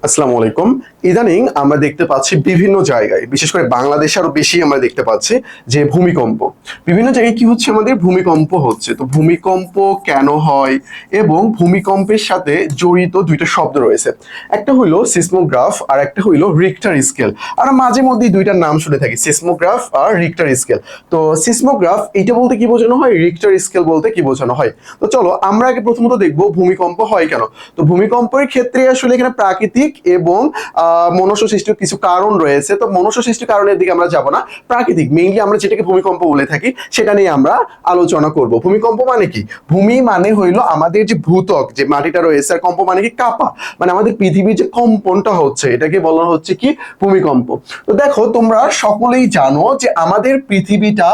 আসসালামু আলাইকুম। ইদানিং আমরা দেখতে পাচ্ছি বিভিন্ন জায়গায়, বিশেষ করে বাংলাদেশে আরো বেশি আমরা দেখতে পাচ্ছি যে ভূমিকম্প। বিভিন্ন জায়গায় কি হচ্ছে, আমাদের ভূমিকম্প হচ্ছে। তো ভূমিকম্প কেন হয় এবং ভূমিকম্পের সাথে জড়িত দুইটা শব্দ রয়েছে, একটা হইলো সিসমোগ্রাফ আর একটা হইলো রিক্টার স্কেল। আমরা মাঝে মধ্যে দুইটার নাম শুনে থাকি, সিসমোগ্রাফ আর রিক্টার স্কেল। তো সিসমোগ্রাফ এইটা বলতে কি বোঝানো হয়, রিক্টার স্কেল বলতে কি বোঝানো হয়। তো চলো আমরা আগে প্রথমত দেখবো ভূমিকম্প হয় কেন। তো ভূমিকম্পের ক্ষেত্রে আসলে এখানে প্রাকৃতিক এবং মনুষ্য সৃষ্ট কিছু কারণ রয়েছে। তো মনুষ্য সৃষ্ট কারণের দিকে আমরা যাব না, প্রাকৃতিক মেইনলি আমরা যেটাকে ভূমিকম্প বলে থাকি সেটা নিয়ে আমরা আলোচনা করব। ভূমিকম্প মানে কি? ভূমি মানে হইলো আমাদের যে ভূত্বক, যে মাটিটা রয়েছে, আর কম্প মানে কি কাঁপা, মানে আমাদের পৃথিবীর যে কম্পনটা হচ্ছে এটাকে বলা হচ্ছে কি ভূমিকম্প। তো দেখো তোমরা সকলেই জানো যে আমাদের পৃথিবীটা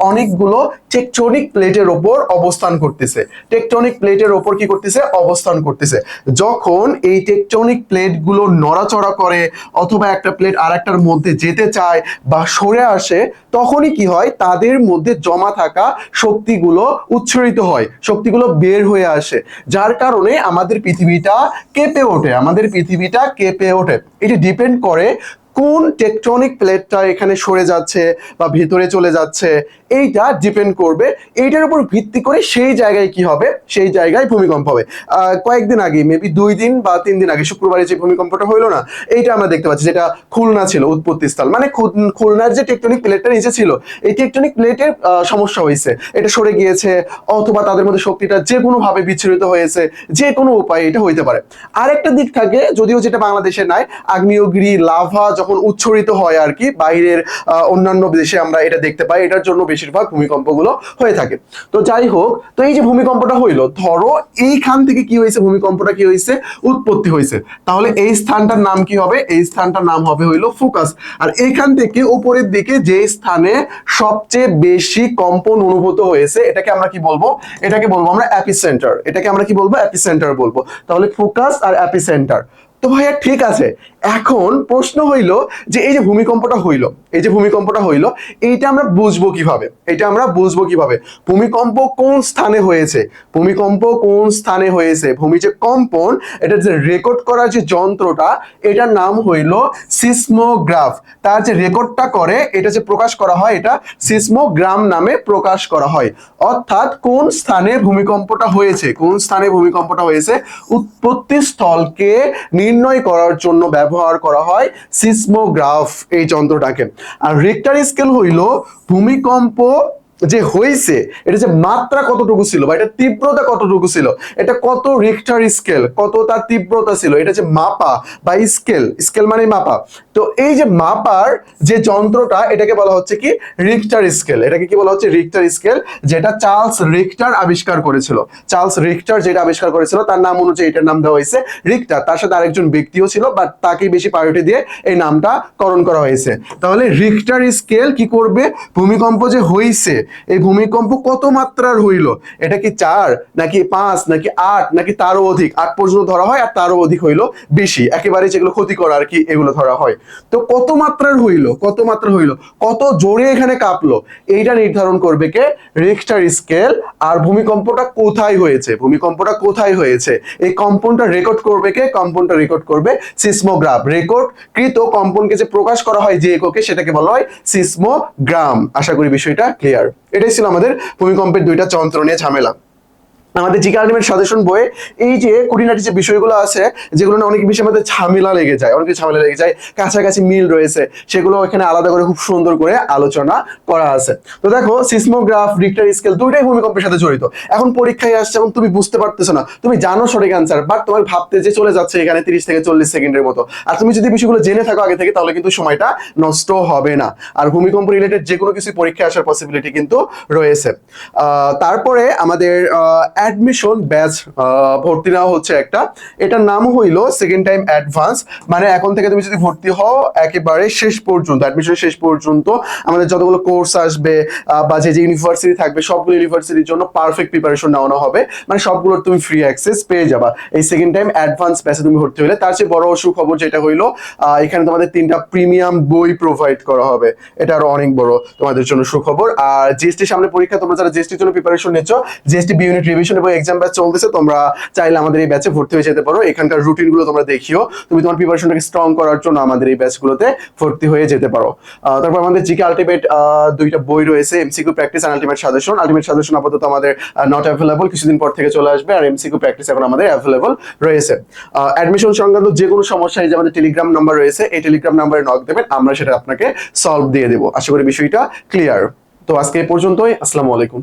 অনেকগুলো টেকটনিক প্লেটের ওপর অবস্থান করতেছে। টেকটনিক প্লেটের ওপর কি করতেছে? অবস্থান করতেছে। যখন এই টেকটনিক প্লেট গুলো নড়াচড়া করে অথবা একটা প্লেট আর একটার মধ্যে যেতে চায় বা সরে আসে, তখনই কি হয়, তাদের মধ্যে জমা থাকা শক্তিগুলো উচ্ছরিত হয়, শক্তিগুলো বের হয়ে আসে, যার কারণে আমাদের পৃথিবীটা কেঁপে ওঠে। আমাদের পৃথিবীটা কেঁপে ওঠে। এটি ডিপেন্ড করে কোন টেকটনিক প্লেটটা এখানে সরে যাচ্ছে বা ভিতরে চলে যাচ্ছে, এইটা ডিপেন্ড করবে। এইটার উপর ভিত্তি করে সেই জায়গায় কি হবে, সেই জায়গায় ভূমিকম্প হবে। কয়েকদিন আগে, মেবি 2 দিন বা 3 দিন আগে, শুক্রবারে যে ভূমিকম্পটা হইলো না, এইটা আমরা দেখতে পাচ্ছি, যেটা খুলনা ছিল উৎপত্তি স্থল, মানে খুলনার যে টেকটনিক প্লেটটা নিচে ছিল, এই টেকটনিক প্লেটের সমস্যা হয়েছে, এটা সরে গিয়েছে, অথবা তাদের মধ্যে শক্তিটা যে কোনো ভাবে বিচ্ছুরিত হয়েছে, যে কোনো উপায়ে এটা হইতে পারে। আরেকটা দিক থাকে, যদিও যেটা বাংলাদেশে নাই, আগ্নেয়গিরি লাভা যখন উচ্ছরিত হয় আর কি বাইরের অন্যান্য দেশে আমরা এটা দেখতে পাই, এটার জন্য বেশিরভাগ ভূমিকম্পগুলো হয়ে থাকে। তো যাই হোক, তো এই যে ভূমিকম্পটা হইলো, ধরো এইখান থেকে কি হয়েছে, ভূমিকম্পটা কি হয়েছে, উৎপত্তি হয়েছে, তাহলে এই স্থানটার নাম কি হবে? এই স্থানটার নাম হবে হইলো ফোকাস। আর এইখান থেকে উপরের দিকে যে স্থানে সবচেয়ে বেশি কম্পন অনুভূত হয়েছে, এটাকে আমরা কি বলবো? এটাকে বলবো আমরা এপিসেন্টার। এটাকে আমরা কি বলবো? এপিসেন্টার বলবো। তাহলে ফোকাস আর এপিসেন্টার। তো ভাইয়া ঠিক আছে, এখন প্রশ্ন হইল যে এই যে ভূমিকম্পটা হইলো, এই যে ভূমিকম্পটা হইলো, এইটা আমরা বুঝবো কিভাবে? এটা আমরা বুঝবো কিভাবে ভূমিকম্প কোন স্থানে হয়েছে? ভূমিকম্প কোন স্থানে হয়েছে, ভূমি যে কম্পন, এটা যে রেকর্ড করার যে যন্ত্রটা, এটার নাম হইলো সিসমোগ্রাফ। তার যে রেকর্ডটা করে, এটা যে প্রকাশ করা হয়, এটা সিসমোগ্রাম নামে প্রকাশ করা হয়। অর্থাৎ কোন স্থানে ভূমিকম্পটা হয়েছে, কোন স্থানে ভূমিকম্পটা হয়েছে, উৎপত্তি স্থলকে নির্ণয় করার জন্য ব্যবহার করা হয় সিসমোগ্রাফ এই যন্ত্রটাকে। আর রিক্টার স্কেল হইল ভূমিকম্প যে হয়েছে, এটা যে মাত্রা কতটুকু ছিল বা এটা তীব্রতা কতটুকু ছিল, এটা কত রিক্টার স্কেল, কত তার তীব্রতা ছিল, এটা যে মাপা বা স্কেল, স্কেল মানে মাপা। তো এই যে মাপার যে যন্ত্রটা, এটাকে বলা হচ্ছে কি রিক্টার স্কেল। এটাকে কি বলা হচ্ছে? রিক্টার স্কেল, যেটা চার্লস রিক্টার আবিষ্কার করেছিল। চার্লস রিক্টার যেটা আবিষ্কার করেছিল, তার নাম অনুযায়ী এটার নাম দেওয়া হয়েছে রিক্টার। তার সাথে আরেকজন ব্যক্তিও ছিল, বাট তাকে বেশি প্রায়োরিটি দিয়ে এই নামটা করণ করা হয়েছে। তাহলে রিক্টার স্কেল কি করবে? ভূমিকম্প যে হয়েছে, এই ভূমিকম্প কত মাত্রার হইল, এটা কি 4 নাকি 5 নাকি 8 নাকি তারও অধিক, 8 পর্যন্ত ধরা হয়, আর তারও অধিক হইলো বেশি, একেবারে যেগুলো ক্ষতিকর আর কি, এগুলো ধরা হয়। তো কত মাত্রার হইল, কত মাত্রা হইল, কত জোরে এখানে কাঁপলো, এইটা নির্ধারণ করবে কে? Richter scale. আর ভূমিকম্পটা কোথায় হয়েছে, ভূমিকম্পটা কোথায় হয়েছে, এই কম্পনটা রেকর্ড করবে কে? কম্পনটা রেকর্ড করবে সিসমোগ্রাফ। রেকর্ড কৃত কম্পনকে যে প্রকাশ করা হয় যে এককে, সেটাকে বলা হয় সিসমোগ্রাম। আশা করি বিষয়টা ক্লিয়ার। এটাই ছিল আমাদের ভূমিকম্পের দুইটা যন্ত্র নিয়ে ঝামেলা। আমাদের জিকে আলটিমেট সাজেশন বইয়ে এই যে খুঁটিনাটি যে বিষয়গুলো আছে, যেগুলো না অনেক বেশি আমাদের ঝামেলা লেগে যায়, অনেক ঝামেলা লেগে যায়, কাছাকাছি মিল রয়েছে, সেগুলো এখানে আলাদা করে খুব সুন্দর করে আলোচনা করা আছে। তো দেখো, সিসমোগ্রাফ, রিক্টার স্কেল দুইটাই ভূমিকম্পের সাথে জড়িত। এখন পরীক্ষায় আসছে এবং তুমি বুঝতে পারতেছো না, তুমি জানো সঠিক অ্যান্সার, বাট তোমার ভাবতে যে চলে যাচ্ছে এখানে 30 থেকে 40 সেকেন্ডের মতো। আর তুমি যদি বিষয়গুলো জেনে থাকো আগে থেকে, তাহলে কিন্তু সময়টা নষ্ট হবে না। আর ভূমিকম্প রিলেটেড যে কোনো কিছু পরীক্ষায় আসার পসিবিলিটি কিন্তু রয়েছে। তারপরে আমাদের অ্যাডমিশন ব্যাচ ভর্তি নেওয়া হচ্ছে একটা, এটার নাম হইলো সেকেন্ড টাইম অ্যাডভান্স। মানে এখন থেকে তুমি যদি ভর্তি হও, একেবারে শেষ পর্যন্ত, অ্যাডমিশনের শেষ পর্যন্ত আমাদের যতগুলো কোর্স আসবে বা যে যে ইউনিভার্সিটি থাকবে, সবগুলো ইউনিভার্সিটির জন্য পারফেক্ট প্রিপারেশন নেওয়া হবে। মানে সবগুলোর তুমি ফ্রি অ্যাক্সেস পেয়ে যাবা এই সেকেন্ড টাইম অ্যাডভান্স ব্যাচে তুমি ভর্তি হলে। তার চেয়ে বড় সুখবর যেটা হইলো, এখানে তোমাদের 3টা প্রিমিয়াম বই প্রোভাইড করা হবে। এটা আরো অনেক বড় তোমাদের জন্য সুখবর। আর জিএসটি সামনে পরীক্ষা, তোমরা যারা জিএসটির জন্য প্রিপারেশন নিচ্ছ, GST B unit revision admission এবং এক্সাম ব্যাচ চলতেছে, তোমরা চাইলে আমাদের এই ব্যাচে ভর্তি হয়ে যেতে পারো। এখানকার রুটিন গুলো তোমরা দেখিও, তুমি তোমার প্রিপারেশনটাকে স্ট্রং করার জন্য আমাদের এই ব্যাচগুলোতে ভর্তি হয়ে যেতে পারো। তারপর আমাদের জিকে আলটিমেট দুইটা বই রয়েছে, এমসিকিউ প্র্যাকটিস আর আলটিমেট সাজেশন। আলটিমেট সাজেশন আপাতত আমাদের নট অ্যাভেলেবল, কিছুদিন পর থেকে চলে আসবে, আর এমসিকিউ প্র্যাকটিস এখন আমাদের অ্যাভেলেবল রয়েছে। অ্যাডমিশন সংক্রান্ত যে কোনো সমস্যা, এই যে আমাদের টেলিগ্রাম নাম্বার রয়েছে, এই টেলিগ্রাম নাম্বারে নক দেবেন, আমরা সেটা আপনাকে সলভ দিয়ে দেবো। আশা করি বিষয়টা ক্লিয়ার। তো আজকে এই পর্যন্তই, আসসালামু আলাইকুম।